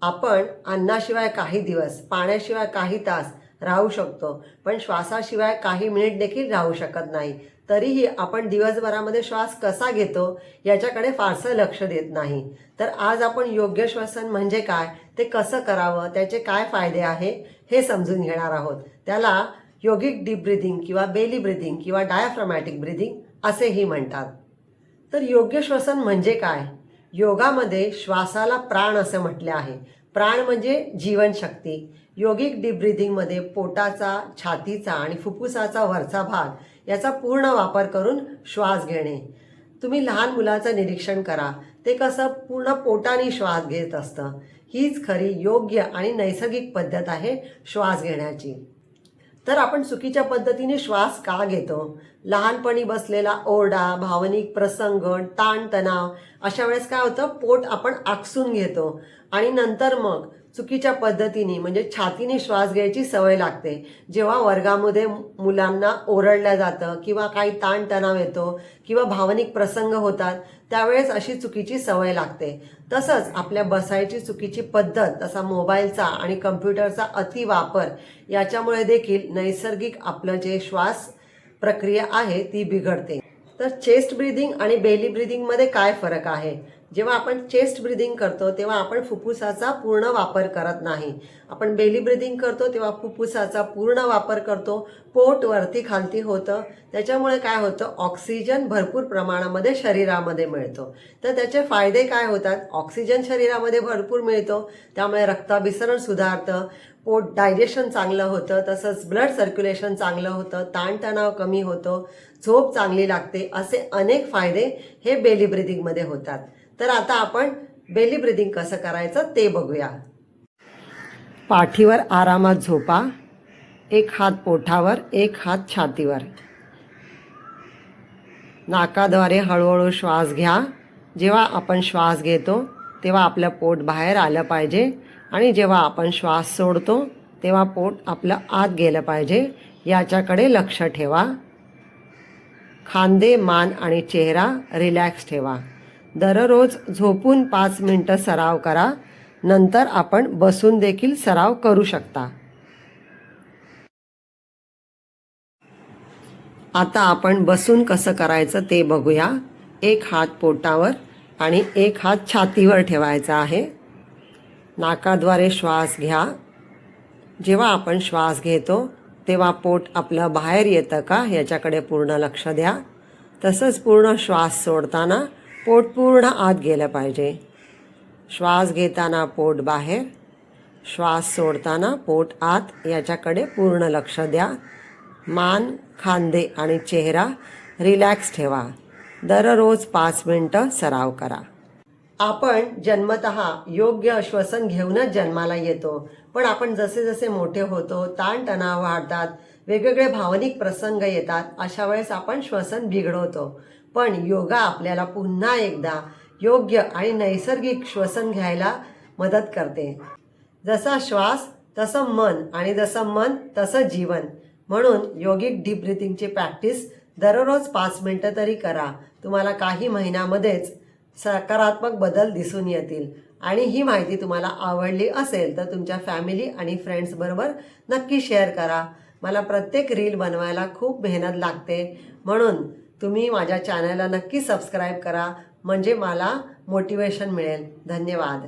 आपण अन्नाशिवाय काही दिवस, पाण्याशिवाय काही तास राहू शकतो, पण श्वासाशिवाय काही मिनिट देखील राहू शकत नाही. तरीही आपण दिवसभरामध्ये श्वास कसा घेतो याच्याकडे फारसं लक्ष देत नाही. तर आज आपण योग्य श्वसन म्हणजे काय, ते कसं करावं, त्याचे काय फायदे आहे हे समजून घेणार आहोत. त्याला योगिक डीप ब्रीदिंग किंवा बेली ब्रीदिंग किंवा डायाफ्रामॅटिक ब्रीदिंग असेही म्हणतात. तर योग्य श्वसन म्हणजे काय? योगामध्ये श्वासाला प्राण असे म्हटले आहे. प्राण म्हणजे जीवनशक्ती. योगिक डीप ब्रीदिंगमध्ये पोटाचा, छातीचा आणि फुफ्फुसाचा वरचा भाग याचा पूर्ण वापर करून श्वास घेणे. तुम्ही लहान मुलाचं निरीक्षण करा, ते कसं पूर्ण पोटाने श्वास घेत असतं. हीच खरी योग्य आणि नैसर्गिक पद्धत आहे श्वास घेण्याची. तर आपण चुकीच्या पद्धतीने श्वास का घेतो? लहानपणी बसलेला ओरडा, भावनिक प्रसंग, ताणतणाव अशा वेळेस काय होतं, पोट आपण आकसून घेतो आणि नंतर मग चुकीच्या पद्धतीने म्हणजे छातीने श्वास घ्यायची सवय लागते. जेव्हा वर्गामध्ये मुलांना ओरडलं जातं किंवा काही ताणतणाव येतो किंवा भावनिक प्रसंग होतात, त्यावेळेस अशी चुकीची सवय लागते. तसंच आपल्या बसायची चुकीची पद्धत, तसा मोबाईलचा आणि कम्प्युटरचा अतिवापर याच्यामुळे देखील नैसर्गिक आपलं जे श्वास प्रक्रिया आहे ती बिघडते. तर चेस्ट ब्रीदिंग आणि बेली ब्रीदिंगमध्ये काय फरक आहे? जेव्हा आपण चेस्ट ब्रीदिंग करतो तेव्हा आपण फुफ्फुसाचा पूर्ण वापर करत नाही. आपण बेली ब्रीदिंग करतो तेव्हा फुफ्फुसाचा पूर्ण वापर करतो. पोट वरती खालती होतं. त्याच्यामुळे काय होतं, ऑक्सिजन भरपूर प्रमाणामध्ये शरीरामध्ये मिळतो. तर त्याचे फायदे काय होतात? ऑक्सिजन शरीरामध्ये भरपूर मिळतो, त्यामुळे रक्ताभिसरण सुधारतं, पोट डायजेशन चांगलं होतं, तसंच ब्लड सर्क्युलेशन चांगलं होतं, ताणतणाव कमी होतो, झोप चांगली लागते. असे अनेक फायदे हे बेली ब्रीदिंगमध्ये होतात. तर आता आपण बेली ब्रीदिंग कसं करायचं ते बघूया. पाठीवर आरामात झोपा. एक हात पोटावर, एक हात छातीवर. नाकाद्वारे हळूहळू श्वास घ्या. जेव्हा आपण श्वास घेतो तेव्हा आपलं पोट बाहेर आलं पाहिजे आणि जेव्हा आपण श्वास सोडतो तेव्हा पोट आपलं आत गेलं पाहिजे, याच्याकडे लक्ष ठेवा. खांदे, मान आणि चेहरा रिलॅक्स ठेवा. दररोज झोपून 5 मिनिटं सराव करा. नंतर आपण बसून देखील सराव करू शकता. आता आपण बसून कसं करायचं ते बघूया. एक हात पोटावर आणि एक हात छातीवर ठेवायचा आहे. नाकाद्वारे श्वास घ्या. जेव्हा आपण श्वास घेतो तेव्हा पोट आपलं बाहेर येतं का याच्याकडे पूर्ण लक्ष द्या. तसंच पूर्ण श्वास सोडताना पोट पूर्ण आत गेलं पाहिजे. श्वास घेताना पोट बाहेर, श्वास सोडताना पोट आत, याच्याकडे पूर्ण लक्ष द्या. मान, खांदे आणि चेहरा रिलॅक्स ठेवा. दररोज 5 मिनिटं सराव करा. आपण जन्मतः योग्य श्वसन घेऊनच जन्माला येतो, पण आपण जसे जसे मोठे होतो, ताणतणाव वाढतात, वेगवेगळे भावनिक प्रसंग येतात, अशा वेळेस आपण श्वसन बिघडवतो. पण योगा आपल्याला पुन्हा एकदा योग्य आणि नैसर्गिक श्वसन घ्यायला मदत करते. जसा श्वास तसं मन आणि जसं मन तसं जीवन. म्हणून योगिक डीप ब्रीथिंगची प्रॅक्टिस दररोज 5 मिनिटं तरी करा. तुम्हाला काही महिन्यामध्येच सकारात्मक बदल दिसून येतील. आणि ही माहिती तुम्हाला आवडली असेल तर तुमच्या फॅमिली आणि फ्रेंड्सबरोबर नक्की शेअर करा. मला प्रत्येक रील बनवायला खूप मेहनत लागते, म्हणून तुम्ही माझ्या चॅनलला नक्की सबस्क्राईब करा, म्हणजे मला मोटिवेशन मिळेल. धन्यवाद.